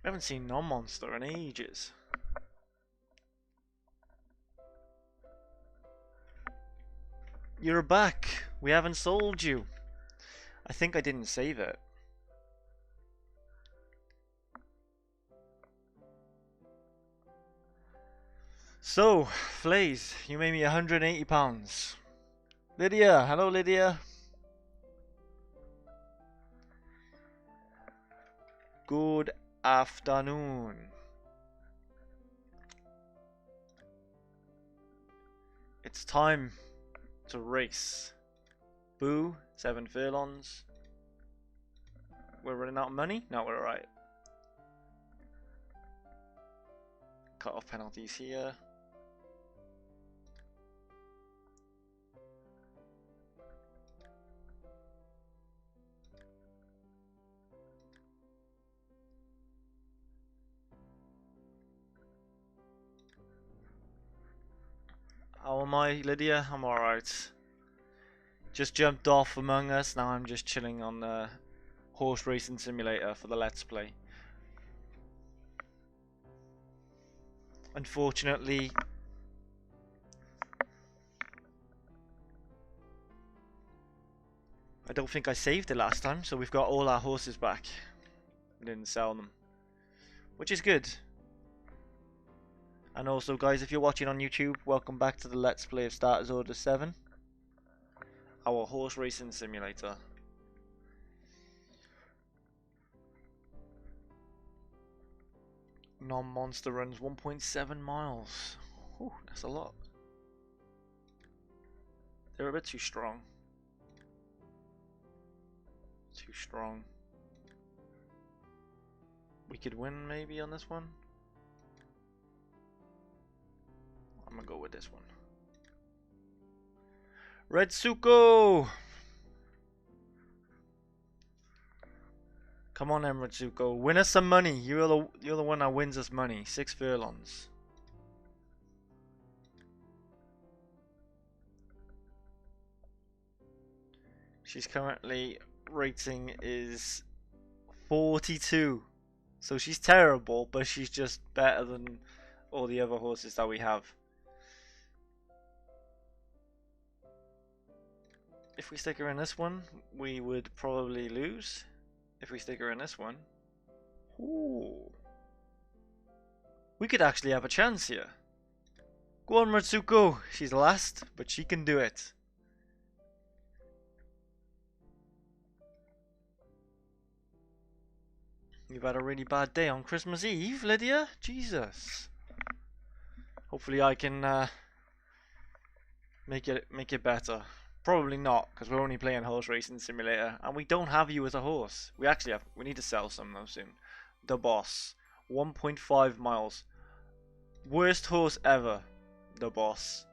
I haven't seen non-monster in ages. You're back. We haven't sold you. I think I didn't save it. So, Flaze, you made me £180. Lydia, hello Lydia. Good afternoon. It's time to race. Boo, 7 furlongs. We're running out of money? No, we're alright. Cut off penalties here. How am I, Lydia? I'm alright. Just jumped off Among Us, now I'm just chilling on the horse racing simulator for the Let's Play. Unfortunately, I don't think I saved it last time, so we've got all our horses back. We didn't sell them, which is good. And also, guys, if you're watching on YouTube, welcome back to the Let's Play of Starters Order 7. Our horse racing simulator. Non-monster runs 1.7 miles. Whew, that's a lot. They're a bit too strong. Too strong. We could win maybe on this one. I'm gonna go with this one. Red Suko! Come on, Emerald Zuko. Win us some money. You're the one that wins us money. 6 furlongs. She's currently rating is 42. So she's terrible, but she's just better than all the other horses that we have. If we stick her in this one, we would probably lose. If we stick her in this one, ooh, we could actually have a chance here. Go on, Matsuko. She's last, but she can do it. You've had a really bad day on Christmas Eve, Lydia? Jesus. Hopefully I can make it better. Probably not, because we're only playing Horse Racing Simulator, and we don't have you as a horse. We need to sell some though soon. The Boss, 1.5 miles. Worst horse ever, The Boss.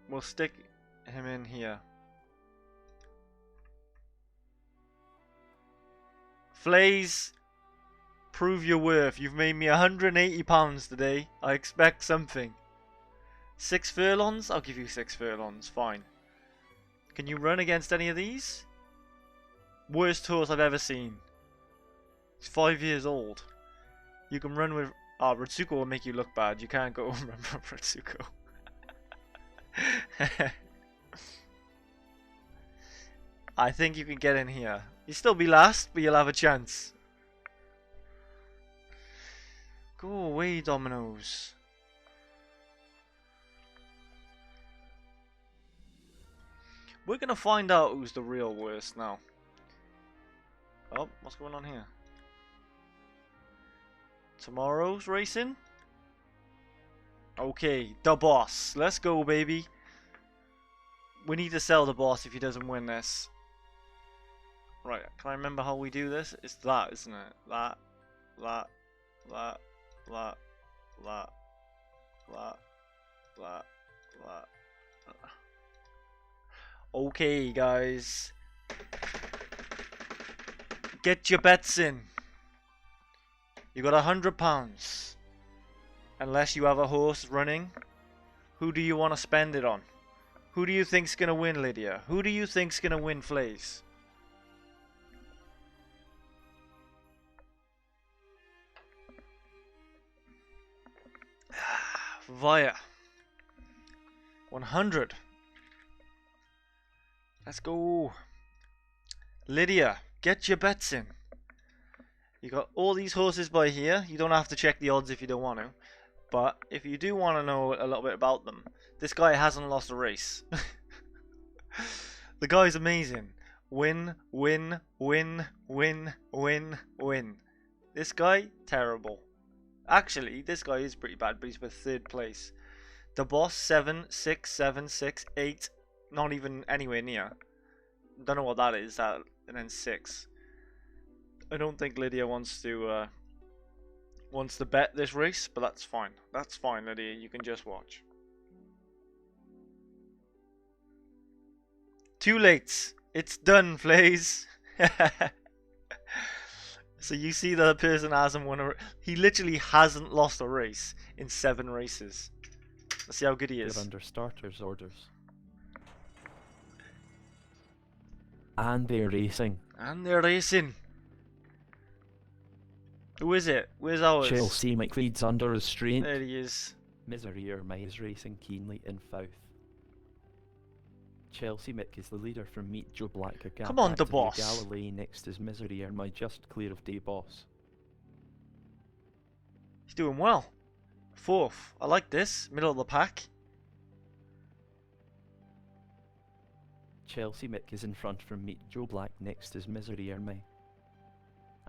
We'll stick him in here. Flaze, prove your worth. You've made me £180 today. I expect something. 6 furlongs? I'll give you 6 furlongs. Fine. Can you run against any of these? Worst horse I've ever seen. He's 5 years old. You can run with... Ah, Ritsuko will make you look bad. You can't go and run from Ritsuko. I think you can get in here. You'll still be last, but you'll have a chance. Go away, Dominoes. We're gonna find out who's the real worst now. Oh, what's going on here? Tomorrow's racing? Okay, The Boss. Let's go, baby. We need to sell The Boss if he doesn't win this. Right, can I remember how we do this? It's that, isn't it? That. Okay, guys. Get your bets in. You got £100. Unless you have a horse running. Who do you want to spend it on? Who do you think's gonna win, Lydia? Who do you think's gonna win, Flaze? Via. 100. Let's go. Lydia, get your bets in. You got all these horses by here. You don't have to check the odds if you don't want to. But if you do want to know a little bit about them, this guy hasn't lost a race. The guy's amazing. Win, win, win, win, win, win. This guy, terrible. Actually, this guy is pretty bad, but he's with 3rd place. The boss, 7, 6, 7, 6, 8. Not even anywhere near. Don't know what that is. And then 6. I don't think Lydia wants to bet this race, but that's fine. That's fine, Lydia. You can just watch. Too late. It's done, Flaze. So you see that a person hasn't won a... He literally hasn't lost a race in 7 races. Let's see how good he is. They're under starters orders. And they're racing. And they're racing. Who is it? Where's ours? Chelsea McLeod's under restraint. There he is. Misery Irma is racing keenly in 5th. Chelsea Mick is the leader from Meet Joe Black. Come on, the boss. Galilee next is Misery Irma, just clear of Day Boss. He's doing well. 4th. I like this. Middle of the pack. Chelsea Mick is in front from Meet Joe Black, next is Misery Irma.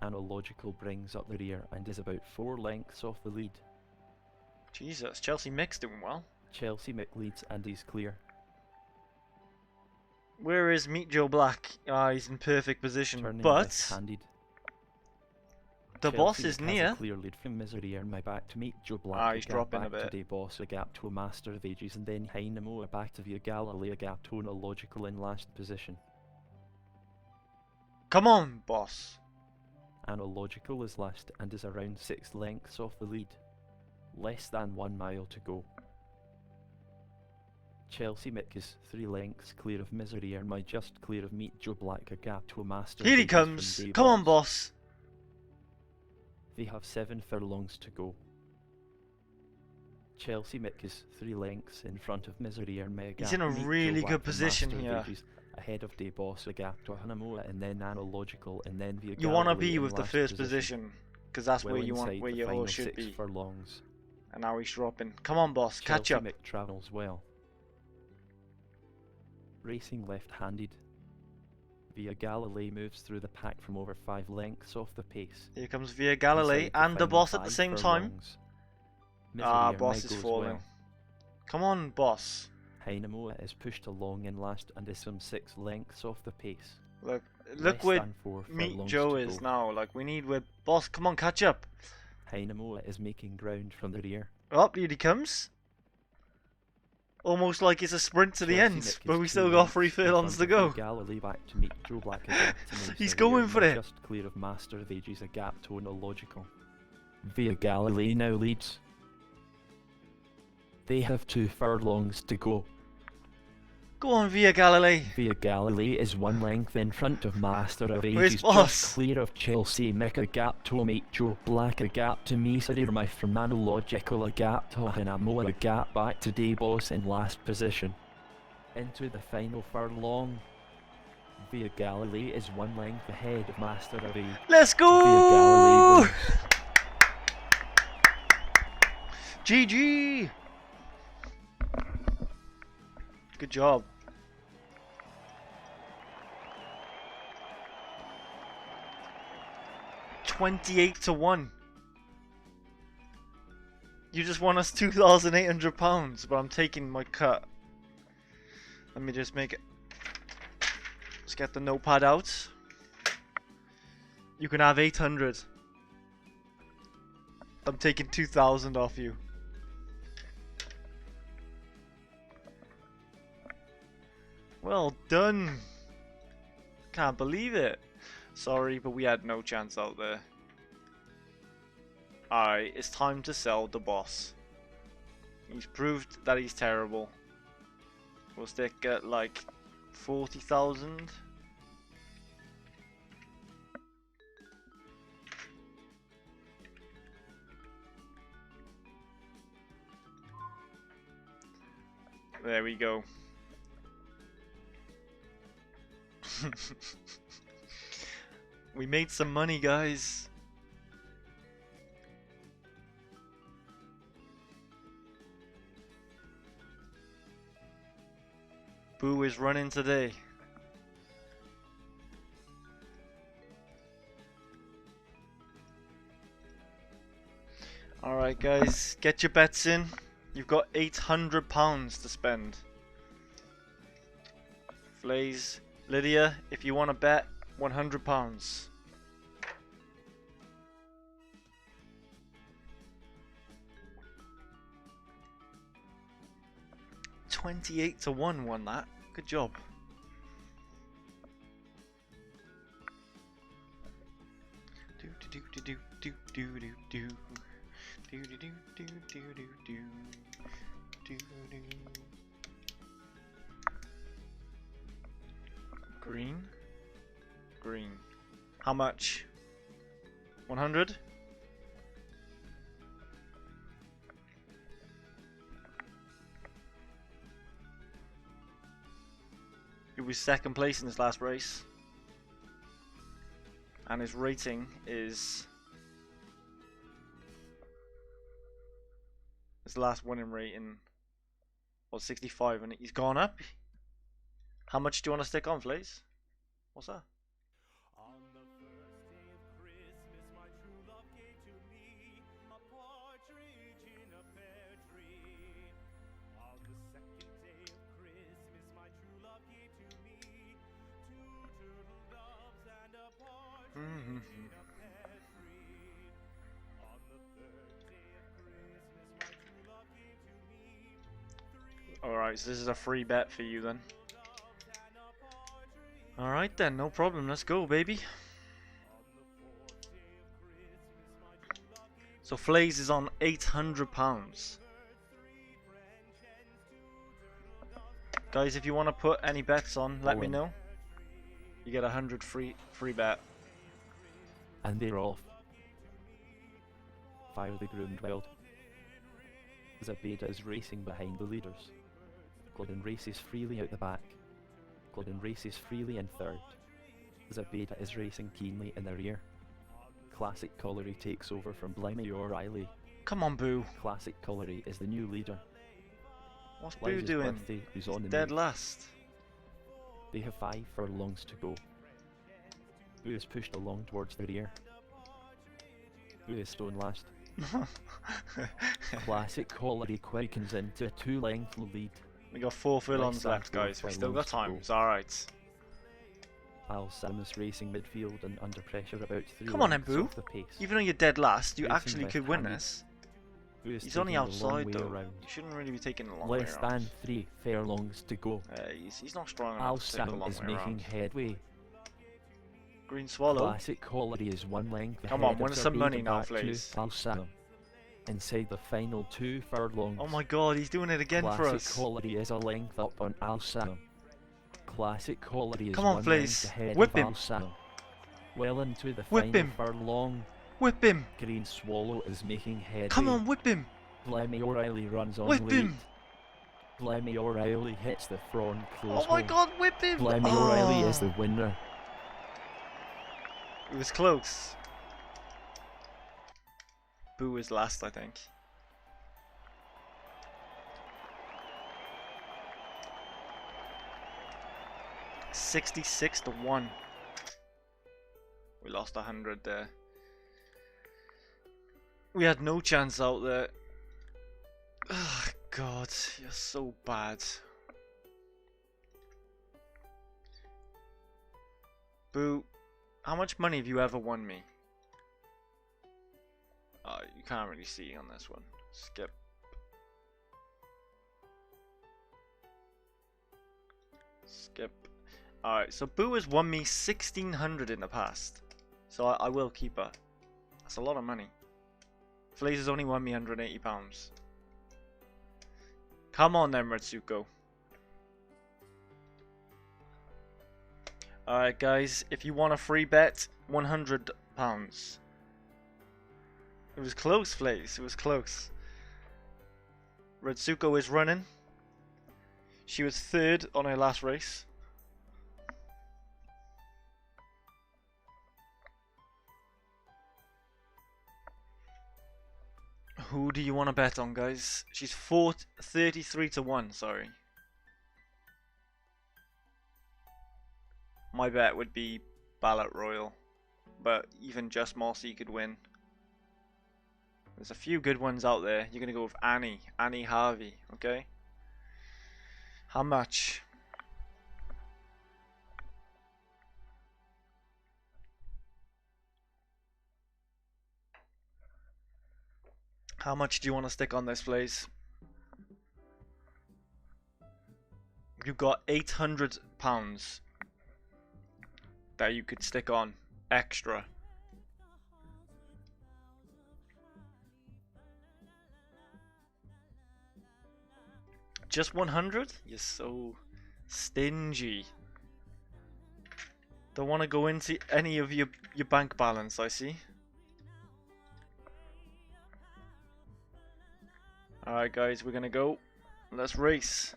Analogical brings up the rear and is about 4 lengths off the lead. Jesus, Chelsea Mick's doing well. Chelsea Mick leads and he's clear. Where is Meet Joe Black? He's in perfect position, Turning but left-handed. the Chelsea boss is has near. a clear lead from Misery Irma back to Meet Joe Black. He's dropping a bit. Today Boss, a gap to a Master of Ages, and then Hynamo back to Via Galilee, a gap to Analogical in last position. Come on, boss. Analogical is last and is around 6 lengths off the lead. Less than 1 mile to go. Chelsea Mick is 3 lengths clear of Misery Irma, just clear of Meet Joe Black, a gap to a Master. Here he comes. Come on, boss. They have 7 furlongs to go. Chelsea Mick is 3 lengths in front of Misery Irma. He's in a really good position here. Ahead of Day Boss, a gap to Hanamoa, and then Analogical, and then Via You want to be with the first position, because that's well where you want, where your horse should 6 be. furlongs. And now he's dropping. Come on, boss, catch Chelsea up. Mick travels well. Racing left-handed. Via Galilee moves through the pack from over 5 lengths off the pace. Here comes Via Galilee and the boss at the same time. Boss is falling. Well. Come on, boss. Hynamo is pushed along in last and is some 6 lengths off the pace. Look where Meet Joe is now. Like, we need where boss. Come on, catch up. Hynamo is making ground from the rear. Oh, here he comes. Almost like it's a sprint to the end, but we still got 3 furlongs to go. Galilee back to Meet Joe Black again. He's going for it. Just clear of Master of Ages, a gap to Analogical. Via Galilee now leads. They have 2 furlongs to go. Go on, Via Galilee. Via Galilee is 1 length in front of Master of Ages. Where's boss? Just clear of Chelsea Mick, a gap to Meet Joe Black, a gap to Misery Irma from Analogical, a gap to Hanamoa, a gap back to Day Boss in last position. Into the final furlong. Via Galilee is 1 length ahead of Master of Ages. Let's go! GG! Good job. £28-1. You just won us £2,800, but I'm taking my cut. Let me just make it. Let's get the notepad out. You can have 800. I'm taking 2,000 off you. Well done. Can't believe it. Sorry, but we had no chance out there. Alright, it's time to sell the boss. He's proved that he's terrible. We'll stick at like 40,000. There we go. We made some money, guys. Boo is running today. Alright guys, get your bets in. You've got £800 to spend. Flaze, Lydia, if you want to bet, £100. 28-1 won that. Good job. Do do do do do do do do do do do do do do do. Green. Green. How much? 100? He was second place in his last race. And his rating is... his last winning rating was 65 and he's gone up. How much do you want to stick on, Flaze? What's that? On the first day of Christmas, my true love gave to me a partridge in a pear tree. On the second day of Christmas, my true love gave to me two turtle doves and a partridge in a pear tree. On the third day of Christmas, my true love gave to me three. Alright, so this is a free bet for you then. Alright then, no problem, let's go baby. So Flaze is on £800. Guys, if you want to put any bets on, let me know. You get 100 free bet. And they're off. Fire the groomed wild. Zabeda is racing behind the leaders. Gordon races freely out the back. Gordon races freely in third. Zabeda is racing keenly in the rear. Classic Colliery takes over from Blimey O'Reilly. Come on, Boo. Classic Colliery is the new leader. What's Boo Liza's doing? birthday, who's on the Dead move. last. They have 5 furlongs to go. Boo is pushed along towards the rear. Boo is stone last. Classic Colliery quickens into a 2-length lead. We got 4 furlongs Like left, guys. We still got furlongs to time. go. It's alright. Al Samus racing midfield and under pressure about 3 Come on then, lengths Boo. off the pace. Even though you're dead last, you Racing actually left could win handed. this. Boo is He's on the taking the long outside way though. around. You shouldn't really be taking the long way Less around. than 3 furlongs to go. He's not strong Al enough to take the Sam long is way making around. headway. Green Swallow. Classic Colliery is 1 length Come ahead on, win of some Zabeda money now, back to Flaze. Al Sam. Inside the final 2 furlongs. Oh my god, he's doing it again for Classic us. Colliery is a length up on Al Sam. Classic Colliery is Come on, 1 Flaze. length ahead Whip of him. Al Sam. Well into the Whip final him. furlong. Whip him! Green Swallow is making headway. Come on, whip him! Blimey O'Reilly runs on Whip lead. him! Blimey O'Reilly hits the front close. Oh my home. god, whip him! Blimey Oh. O'Reilly is the winner. It was close. Boo is last, I think. $66-1. We lost 100 there. We had no chance out there. Oh god, you're so bad. Boo, how much money have you ever won me? You can't really see on this one. Skip. Skip. Alright, so Boo has won me 1,600 in the past. So I will keep her. That's a lot of money. Flaze has only won me £180. Come on then, Retsuko. Alright guys, if you want a free bet, £100. It was close, Flaze. It was close. Retsuko is running. She was third on her last race. Who do you want to bet on, guys? She's 33 to 1, sorry. My bet would be Ballot Royal, but even Just Mossy could win. There's a few good ones out there. You're going to go with Annie Harvey, okay? How much? How much do you want to stick on this, Flaze? You've got £800 that you could stick on extra. Just 100? You're so stingy. Don't want to go into any of your bank balance, I see. Alright guys, we're gonna go. Let's race.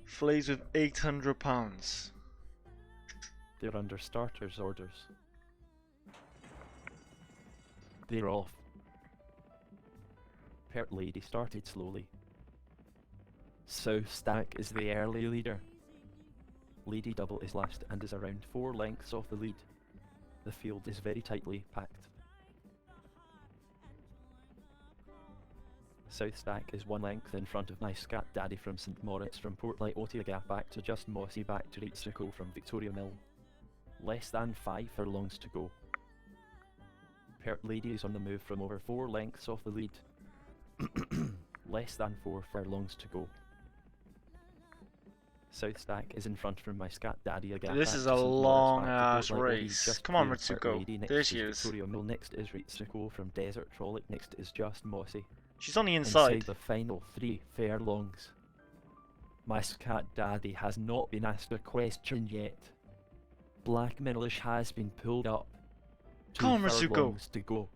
Flaze with £800. They're under starter's orders. They're off. Pert Lady started slowly. South Stack is the early leader. Lady Double is last and is around 4 lengths off the lead. The field is very tightly packed. South Stack is 1 length in front of My Scat Daddy from St Moritz from Portlight Otiaga back to Just Mossy back to Reitsico from Victoria Mill. Less than 5 furlongs to go. Pert Lady is on the move from over 4 lengths off the lead. Less than 4 furlongs to go. South Stack is in front from My Scat Daddy again. This is a long ass race. Come on, Ritsuko. There she is. Victoria Mill, next is Reitsico from Desert Frolic, next is Just Mossy. She's on the inside. The final 3 furlongs. My Scat Daddy has not been asked a question yet. Black Mirlish has been pulled up. 2 Come on, Ritsuko. furlongs to go.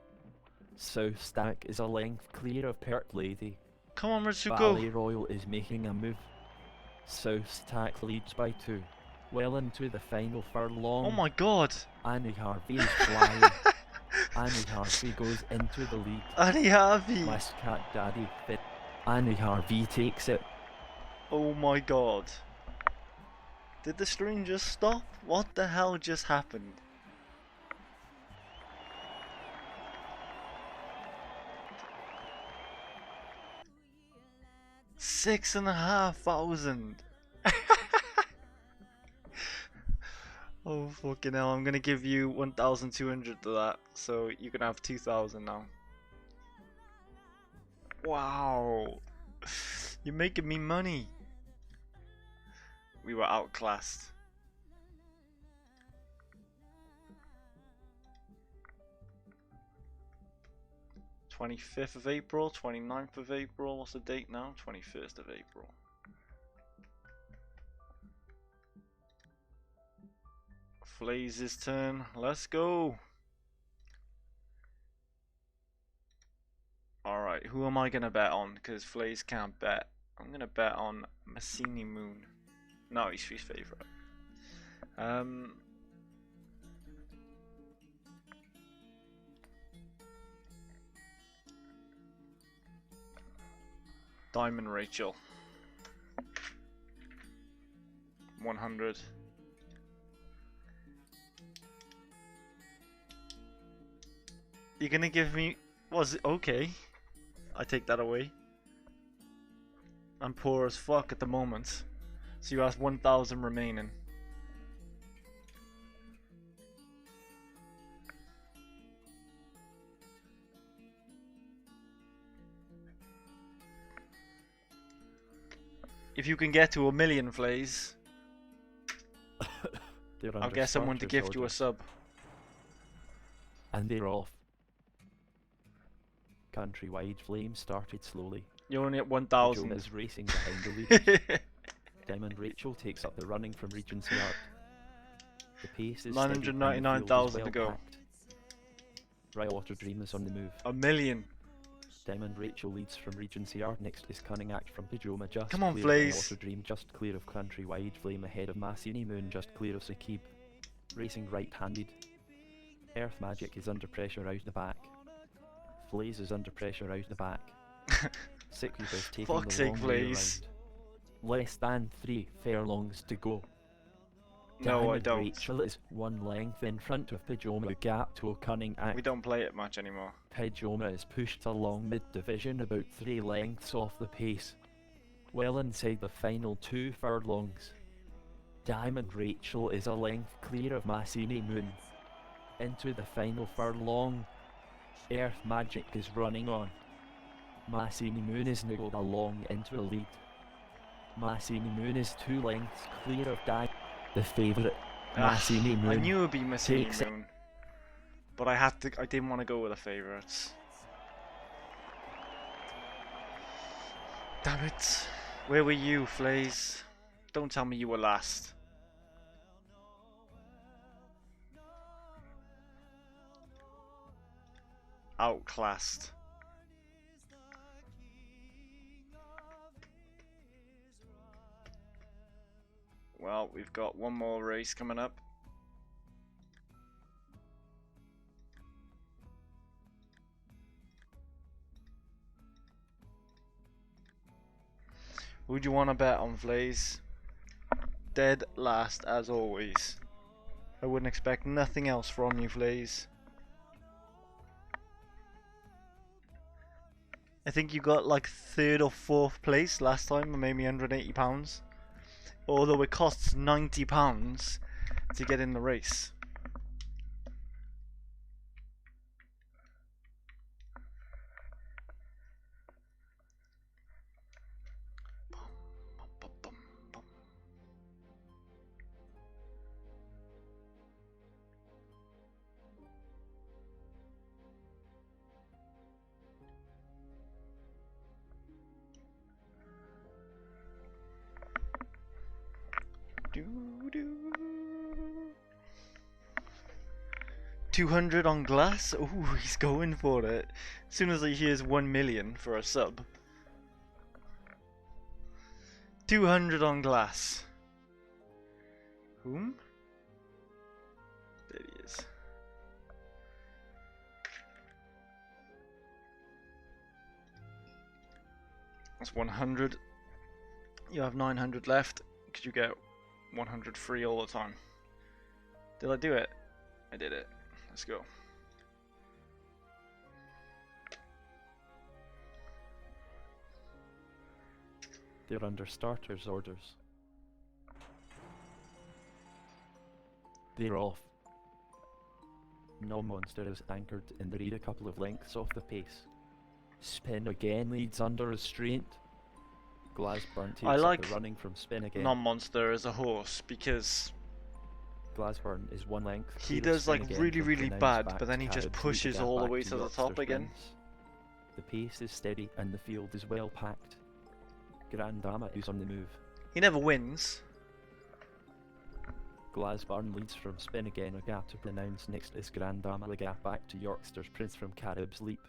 South Stack is a length clear of Pert Lady. Come on, Ritsuko. Valley Royal is making a move. South Stack leads by 2. Well into the final furlong. Oh my god. Annie Harvey is flying. Annie Harvey goes into the lead. Annie Harvey. My Cat Daddy fit. Annie Harvey takes it. Oh my god. Did the stream just stop? What the hell just happened? $6,500. Oh fucking hell! I'm gonna give you 1,200 to that, so you can have 2,000 now. Wow, you're making me money. We were outclassed. '25th of April, 29th of April. What's the date now? 21st of April. Flaze's turn. Let's go. Alright, who am I going to bet on? Because Flaze can't bet. I'm going to bet on Massini Moon. No, he's his favourite. Diamond Rachel. 100. You're gonna give me... Was it okay? I take that away. I'm poor as fuck at the moment. So you have 1,000 remaining. If you can get to 1 million, Flaze, I'll get someone to gift you a sub. And they're off. Countrywide Flame started slowly. You're only at 1,000. Joan is racing behind the lead. Diamond Rachel takes up the running from Regency Art. The pace is 999,000 to go. Right Water Dream is on the move. 1 million. Diamond Rachel leads from Regency Art. Next is Cunning Act from Pajoma, just Come on, clear Flaze. of Auto Dream, just clear of Countrywide. Flame ahead of Massini Moon, just clear of Sakib. Racing right-handed. Earth Magic is under pressure out the back. Flaze is under pressure out the back. Sakib is taking Fuck's the sake, long way Flaze. around. Less than 3 furlongs to go. No, I Diamond don't. Rachel is 1 length in front of Pajoma. The gap to a Cunning Act. We don't play it much anymore. Pajoma is pushed along mid-division, about 3 lengths off the pace. Well inside the final 2 furlongs. Diamond Rachel is a length clear of Massini Moon. Into the final furlong. Earth Magic is running on. Massini Moon is niggled along into a lead. Massini Moon is 2 lengths clear of the favourite. Massini Moon. I knew it would be Massini takes it. Moon, but I didn't want to go with the favourites. Damn it! Where were you, Flaze? Don't tell me you were last. Outclassed. Well, we've got one more race coming up. Who'd you want to bet on, Flaze? Dead last as always. I wouldn't expect nothing else from you, Flaze. I think you got like 3rd or 4th place last time and made me £180. Although it costs £90 to get in the race. Doo-doo. 200 on glass? Ooh, he's going for it. As soon as he hears 1 million for a sub. 200 on glass. Whom? There he is. That's 100. You have 900 left. Could you get 100 free all the time? Did I do it? I did it. Let's go. They're under starters orders. They're off. No Monster is anchored in the lead a couple of lengths off the pace. Spin again leads under restraint. Glasburn takes I up like the running from Spin again. Non-Monster as a horse because Glasburn is 1 length. he clear of does Spin like again really from really Pronounced bad, back but then to he just Caribs, pushes lead all the back way to the Yorkster's top again. Prince. The pace is steady and the field is well packed. Grand Dama is on the move. He never wins. Glasburn leads from Spin again, a gap to Pronounce. Next is Grand Dama, the gap back to Yorkster's Prince from Caribs Leap.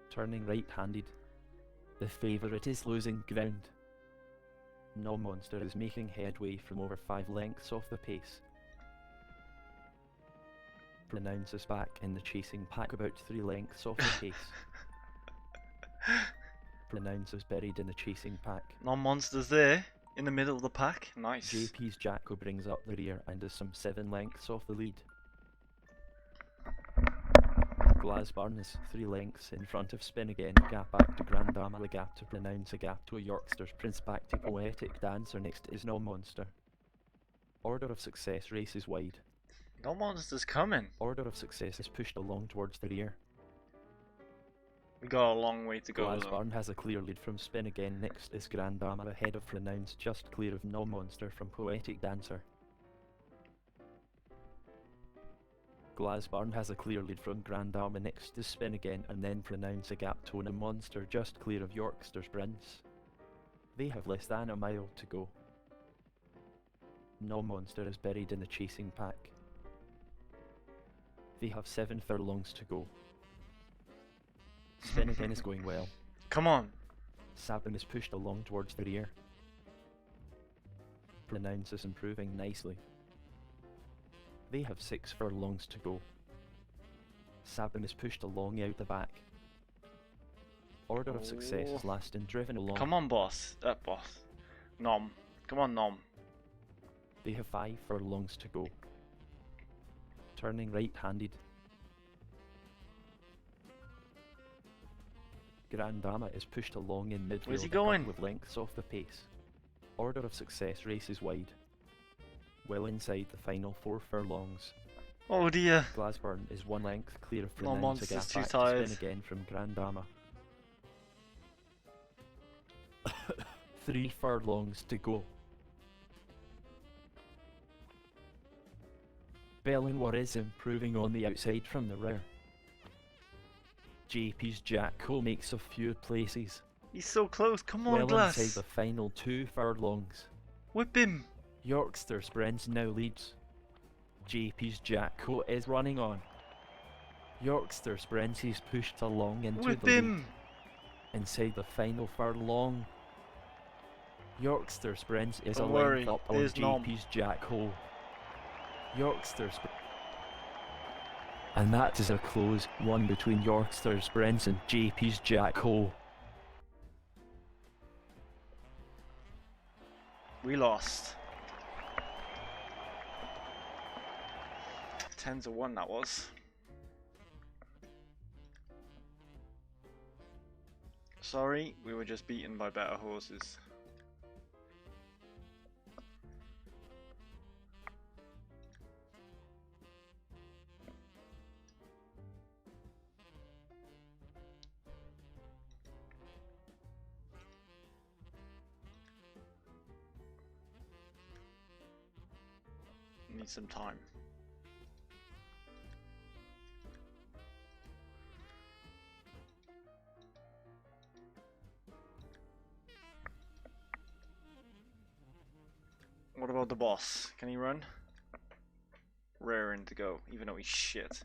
Turning right-handed. The favourite is losing ground. No Monster is making headway from over 5 lengths off the pace. Pronounce is back in the chasing pack about 3 lengths off the pace. Pronounce is buried in the chasing pack. Non-Monster's there in the middle of the pack. Nice. JP's Jacko brings up the rear and is some 7 lengths off the lead. Glasburn is 3 lengths in front of Spin again, a gap back to Grand Dama, the gap to Pronounce, a gap to a Yorkster's Prince, back to Poetic Dancer. Next is No Monster. Order of Success races wide. Non-Monster's coming. Order of Success is pushed along towards the rear. We got a long way to go though. Glasburn has a clear lead from Spin again. Next is Grand Dama ahead of Pronounce, just clear of No Monster from Poetic Dancer. Glasburn has a clear lead from Grand Dama. Next is Spin again, and then Pronounce, a gap to No Monster just clear of Yorkster's Prince. They have less than a mile to go. No Monster is buried in the chasing pack. They have 7 furlongs to go. Spin again is going well. Come on. Sabin is pushed along towards the rear. Pronounce is improving nicely. They have 6 furlongs to go. Sabin is pushed along out the back. Order of success is last and driven along. Come on, boss. Boss. Nom. Come on, Nom. They have 5 furlongs to go. Turning right-handed. Grand Dama is pushed along in midfield. Where's he a couple going? of lengths off the pace. Order of success races wide. Well inside the final 4 furlongs. Oh dear. Glasburn is 1 length clear of No, Pronounce. Monster's A gap too back to tired. spin again from Grand Dama. 3 furlongs to go. Bellingham is improving on the outside from the rear. JP's Jack Cole makes a few places. He's so close. Come on, Well Glass. inside the final 2 furlongs. Whip him. Yorkster Sprints now leads. JP's Jack Cole is running on. Yorkster Sprints is pushed along into Whip the him. lead. Inside the final furlong. Yorkster Sprints is Don't a worry, length up on there's Nom. JP's Jack Cole. Yorkster Sprints. And that is a close one between Yorkster Sprints and JP's Jack Cole. We lost. 10-1 that was. Sorry, we were just beaten by better horses. Need some time. What about the boss? Can he run? Raring to go, even though he's shit.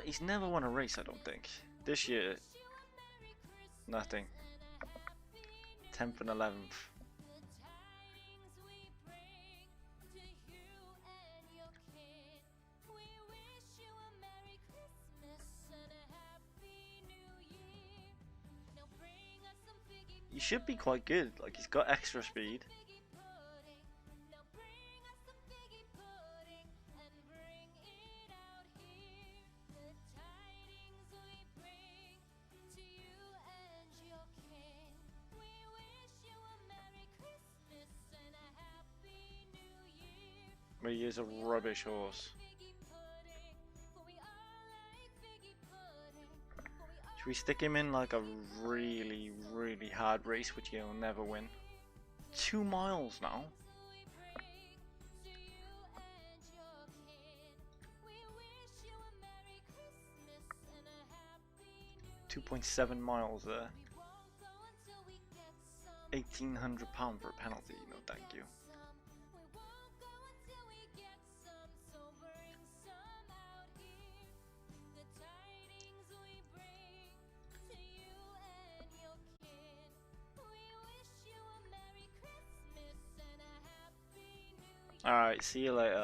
He's never won a race, I don't think. This year, nothing. 10th and 11th. He should be quite good, like he's got extra speed. But he is a rubbish horse. Should we stick him in like a really, really hard race which he'll never win? 2 miles now. 2.7 miles there. £1,800 for a penalty, no thank you. Alright, see you later.